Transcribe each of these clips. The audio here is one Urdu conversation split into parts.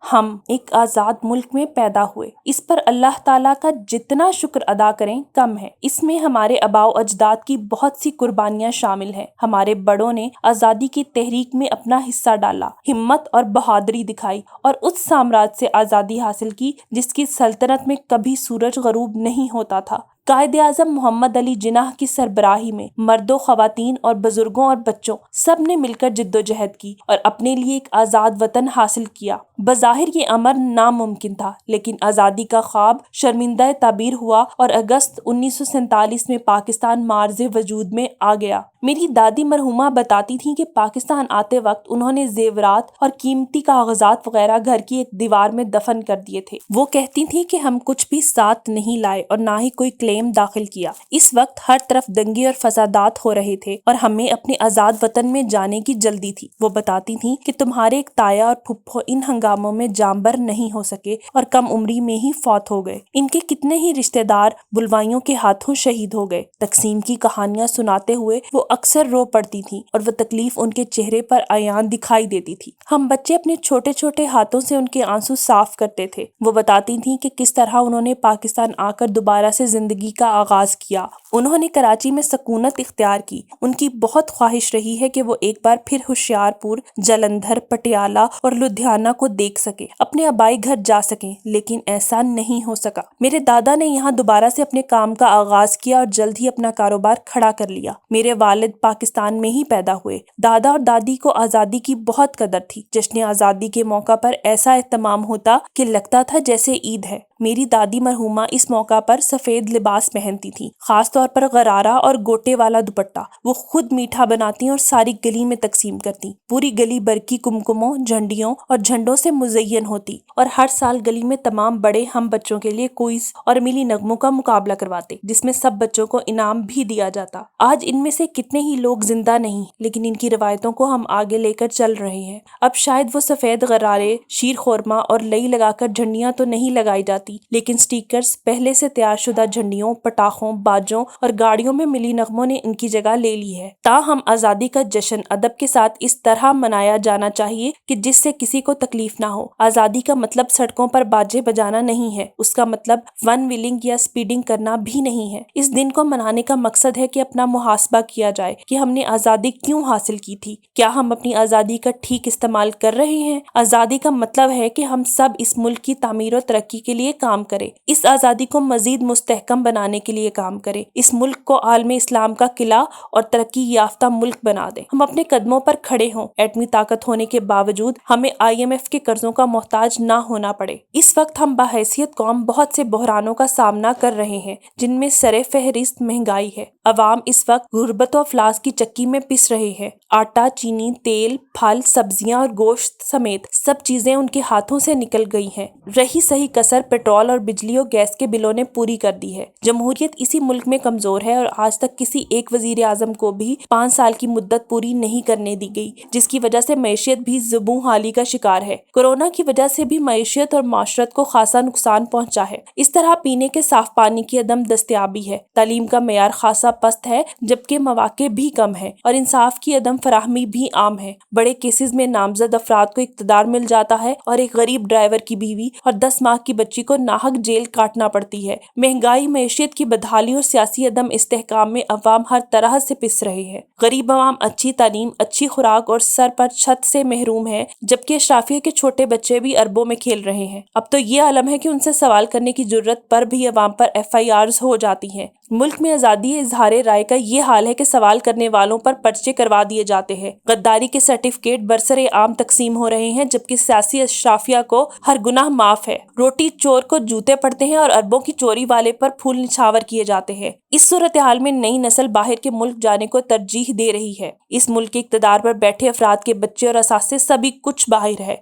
ہم ایک آزاد ملک میں پیدا ہوئے، اس پر اللہ تعالیٰ کا جتنا شکر ادا کریں کم ہے۔ اس میں ہمارے آباء و اجداد کی بہت سی قربانیاں شامل ہیں۔ ہمارے بڑوں نے آزادی کی تحریک میں اپنا حصہ ڈالا، ہمت اور بہادری دکھائی اور اس سامراج سے آزادی حاصل کی جس کی سلطنت میں کبھی سورج غروب نہیں ہوتا تھا۔ قائد اعظم محمد علی جناح کی سربراہی میں مردوں، خواتین اور بزرگوں اور بچوں سب نے مل کر جدوجہد کی اور اپنے لیے ایک آزاد وطن حاصل کیا۔ بظاہر یہ امر ناممکن تھا، لیکن آزادی کا خواب شرمندہ تعبیر ہوا اور اگست 1947 میں پاکستان معرض وجود میں آ گیا۔ میری دادی مرحومہ بتاتی تھیں کہ پاکستان آتے وقت انہوں نے زیورات اور قیمتی کاغذات وغیرہ گھر کی ایک دیوار میں دفن کر دیے تھے۔ وہ کہتی تھیں کہ ہم کچھ بھی ساتھ نہیں لائے اور نہ ہی کوئی کلیم داخل کیا۔ اس وقت ہر طرف دنگے اور فسادات ہو رہے تھے اور ہمیں اپنے آزاد وطن میں جانے کی جلدی تھی۔ وہ بتاتی تھیں کہ تمہارے ایک تایا اور پھپھو ان ہنگاموں میں جانبر نہیں ہو سکے اور کم عمری میں ہی فوت ہو گئے۔ ان کے کتنے ہی رشتہ دار بلوائیوں کے ہاتھوں شہید ہو گئے۔ تقسیم کی کہانیاں سناتے ہوئے وہ اکثر رو پڑتی تھیں اور وہ تکلیف ان کے چہرے پر عیان دکھائی دیتی تھی۔ ہم بچے اپنے چھوٹے چھوٹے ہاتھوں سے ان کے آنسو صاف کرتے تھے۔ وہ بتاتی تھیں کہ کس طرح انہوں نے پاکستان آ کر دوبارہ سے زندگی کا آغاز کیا۔ انہوں نے کراچی میں سکونت اختیار کی۔ ان کی بہت خواہش رہی ہے کہ وہ ایک بار پھر ہوشیار پور، جلندھر، پٹیالہ اور لدھیانہ کو دیکھ سکیں، اپنے آبائی گھر جا سکیں، لیکن ایسا نہیں ہو سکا۔ میرے دادا نے یہاں دوبارہ سے اپنے کام کا آغاز کیا اور جلد ہی اپنا کاروبار کھڑا کر لیا۔ میرے والد پاکستان میں ہی پیدا ہوئے۔ دادا اور دادی کو آزادی کی بہت قدر تھی۔ جشن آزادی کے موقع پر ایسا اہتمام ہوتا کہ لگتا تھا جیسے عید ہے۔ میری دادی مرحومہ اس موقع پر سفید لباس پہنتی تھی، خاص طور پر غرارہ اور گوٹے والا دوپٹہ۔ وہ خود میٹھا بناتی اور ساری گلی میں تقسیم کرتی۔ پوری گلی برقی کمکموں، جھنڈیوں اور جھنڈوں سے مزین ہوتی اور ہر سال گلی میں تمام بڑے ہم بچوں کے لیے کوئز اور ملی نغموں کا مقابلہ کرواتے، جس میں سب بچوں کو انعام بھی دیا جاتا۔ آج ان میں سے کتنے ہی لوگ زندہ نہیں، لیکن ان کی روایتوں کو ہم آگے لے کر چل رہے ہیں۔ اب شاید وہ سفید غرارے، شیر خورما اور لئی لگا کر جھنڈیاں تو نہیں لگائی جاتی، لیکن سٹیکرز، پہلے سے تیار شدہ جھنڈیوں، پٹاخوں، باجوں اور گاڑیوں میں ملی نغموں نے ان کی جگہ لے لی ہے۔ تاہم آزادی کا جشن ادب کے ساتھ اس طرح منایا جانا چاہیے کہ جس سے کسی کو تکلیف نہ ہو۔ آزادی کا مطلب سڑکوں پر باجے بجانا نہیں ہے، اس کا مطلب ون ویلنگ یا سپیڈنگ کرنا بھی نہیں ہے۔ اس دن کو منانے کا مقصد ہے کہ اپنا محاسبہ کیا جائے کہ ہم نے آزادی کیوں حاصل کی تھی، کیا ہم اپنی آزادی کا ٹھیک استعمال کر رہے ہیں۔ آزادی کا مطلب ہے کہ ہم سب اس ملک کی تعمیر و ترقی کے لیے کام کریں، اس آزادی کو مزید مستحکم بنانے کے لیے کام کریں، اس ملک کو عالم اسلام کا قلعہ اور ترقی یافتہ ملک بنا دیں، ہم اپنے قدموں پر کھڑے ہوں، ایٹمی طاقت ہونے کے باوجود ہمیں IMF کے قرضوں کا محتاج نہ ہونا پڑے۔ اس وقت ہم بحیثیت قوم بہت سے بحرانوں کا سامنا کر رہے ہیں، جن میں سر فہرست مہنگائی ہے۔ عوام اس وقت غربت و افلاس کی چکی میں پس رہے ہیں۔ آٹا، چینی، تیل، پھل، سبزیاں اور گوشت سمیت سب چیزیں ان کے ہاتھوں سے نکل گئی ہیں۔ رہی صحیح کسر پیٹرول اور بجلی و گیس کے بلوں نے پوری کر دی ہے۔ جمہوریت اسی ملک میں کمزور ہے اور آج تک کسی ایک وزیر اعظم کو بھی 5 سال کی مدت پوری نہیں کرنے دی گئی، جس کی وجہ سے معیشت بھی زبوں حالی کا شکار ہے۔ کورونا کی وجہ سے بھی معیشت اور معاشرت کو خاصا نقصان پہنچا ہے۔ اس طرح پینے کے صاف پانی کی عدم دستیابی ہے، تعلیم کا معیار خاصا پست ہے جبکہ مواقع بھی کم ہیں اور انصاف کی عدم فراہمی بھی عام ہے۔ بڑے کیسز میں نامزد افراد کو اقتدار مل جاتا ہے اور ایک غریب ڈرائیور کی بیوی اور 10 ماہ کی بچی کو ناحق جیل کاٹنا پڑتی ہے۔ مہنگائی، معیشت کی بدحالی اور سیاسی عدم استحکام میں عوام ہر طرح سے پس رہے ہیں۔ غریب عوام اچھی تعلیم، اچھی خوراک اور سر پر چھت سے محروم ہے، جبکہ اشرافیہ کے چھوٹے بچے بھی اربوں میں کھیل رہے ہیں۔ اب تو یہ عالم ہے کہ ان سے سوال کرنے کی جرت پر بھی عوام پر FIRs ہو جاتی ہیں۔ ملک میں آزادی اظہار رائے کا یہ حال ہے کہ سوال کرنے والوں پر پرچے کروا دیے جاتے ہیں، غداری کے سرٹیفکیٹ برسر عام تقسیم ہو رہے ہیں، جبکہ سیاسی اشرافیہ کو ہر گناہ معاف ہے۔ روٹی چور کو جوتے پڑتے ہیں اور اربوں کی چوری والے پر پھول نچھاور کیے جاتے ہیں۔ اس صورتحال میں نئی نسل باہر کے ملک جانے کو ترجیح دے رہی ہے۔ اس ملک کے اقتدار پر بیٹھے افراد کے بچے اور اثاثے سبھی کچھ باہر ہے۔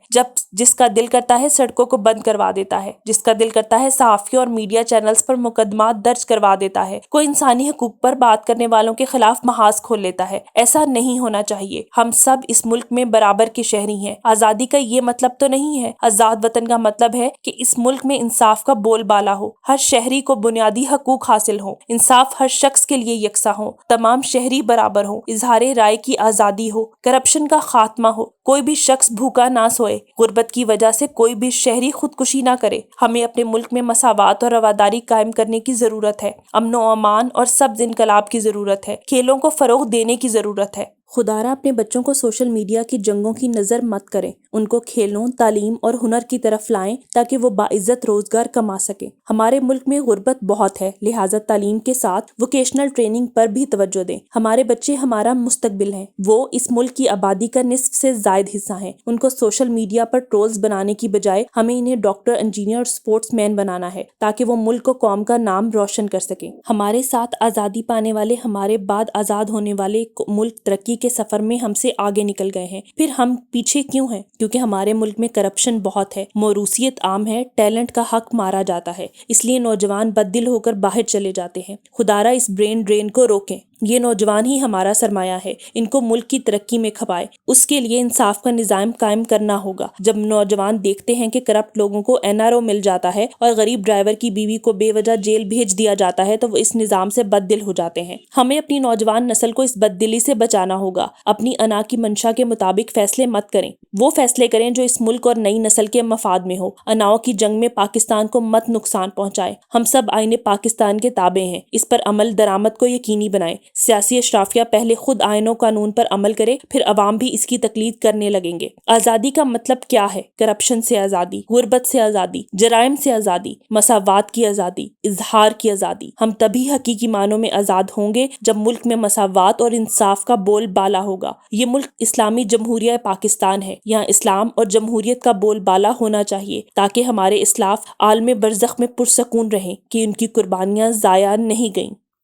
جس کا دل کرتا ہے سڑکوں کو بند کروا دیتا ہے، جس کا دل کرتا ہے صحافیوں اور میڈیا چینلز پر مقدمات درج کروا دیتا ہے، کوئی انسانی حقوق پر بات کرنے والوں کے خلاف محاذ کھول لیتا ہے۔ ایسا نہیں ہونا چاہیے۔ ہم سب اس ملک میں برابر کے شہری ہیں۔ آزادی کا یہ مطلب تو نہیں ہے۔ آزاد وطن کا مطلب ہے کہ اس ملک میں انصاف کا بول بالا ہو، ہر شہری کو بنیادی حقوق حاصل ہوں، انصاف ہر شخص کے لیے یکساں ہو، تمام شہری برابر ہوں، اظہار رائے کی آزادی ہو، کرپشن کا خاتمہ ہو، کوئی بھی شخص بھوکا نہ سوئے، غربت کی وجہ سے کوئی بھی شہری خودکشی نہ کرے۔ ہمیں اپنے ملک میں مساوات اور رواداری قائم کرنے کی ضرورت ہے، امن و امان اور سبز انقلاب کی ضرورت ہے، کھیلوں کو فروغ دینے کی ضرورت ہے۔ خدارا اپنے بچوں کو سوشل میڈیا کی جنگوں کی نظر مت کریں، ان کو کھیلوں، تعلیم اور ہنر کی طرف لائیں تاکہ وہ باعزت روزگار کما سکیں۔ ہمارے ملک میں غربت بہت ہے، لہٰذا تعلیم کے ساتھ ووکیشنل ٹریننگ پر بھی توجہ دیں۔ ہمارے بچے ہمارا مستقبل ہیں، وہ اس ملک کی آبادی کا نصف سے زائد حصہ ہیں۔ ان کو سوشل میڈیا پر ٹرولز بنانے کی بجائے ہمیں انہیں ڈاکٹر، انجینئر اور سپورٹس مین بنانا ہے تاکہ وہ ملک و قوم کا نام روشن کر سکیں۔ ہمارے ساتھ آزادی پانے والے، ہمارے بعد آزاد ہونے والے ملک ترقی کے سفر میں ہم سے آگے نکل گئے ہیں، پھر ہم پیچھے کیوں ہیں؟ کیونکہ ہمارے ملک میں کرپشن بہت ہے، موروثیت عام ہے، ٹیلنٹ کا حق مارا جاتا ہے، اس لیے نوجوان بد دل ہو کر باہر چلے جاتے ہیں۔ خدارا اس برین ڈرین کو روکیں، یہ نوجوان ہی ہمارا سرمایہ ہے، ان کو ملک کی ترقی میں کھپائے۔ اس کے لیے انصاف کا نظام قائم کرنا ہوگا۔ جب نوجوان دیکھتے ہیں کہ کرپٹ لوگوں کو NRO مل جاتا ہے اور غریب ڈرائیور کی بیوی کو بے وجہ جیل بھیج دیا جاتا ہے تو وہ اس نظام سے بد دل ہو جاتے ہیں۔ ہمیں اپنی نوجوان نسل کو اس بد دلی سے بچانا ہوگا۔ اپنی انا کی منشا کے مطابق فیصلے مت کریں، وہ فیصلے کریں جو اس ملک اور نئی نسل کے مفاد میں ہو۔ اناؤں کی جنگ میں پاکستان کو مت نقصان پہنچائے۔ ہم سب آئین پاکستان کے تابع ہیں، اس پر عمل درآمد کو یقینی بنائیں۔ سیاسی اشرافیہ پہلے خود آئین و قانون پر عمل کرے، پھر عوام بھی اس کی تقلید کرنے لگیں گے۔ آزادی کا مطلب کیا ہے؟ کرپشن سے آزادی، غربت سے آزادی، جرائم سے آزادی، مساوات کی آزادی، اظہار کی آزادی۔ ہم تبھی حقیقی معنوں میں آزاد ہوں گے جب ملک میں مساوات اور انصاف کا بول بالا ہوگا۔ یہ ملک اسلامی جمہوریہ پاکستان ہے، یہاں اسلام اور جمہوریت کا بول بالا ہونا چاہیے تاکہ ہمارے اسلاف عالم برزخ میں پرسکون رہیں کہ ان کی قربانیاں ضائع نہیں گئیں۔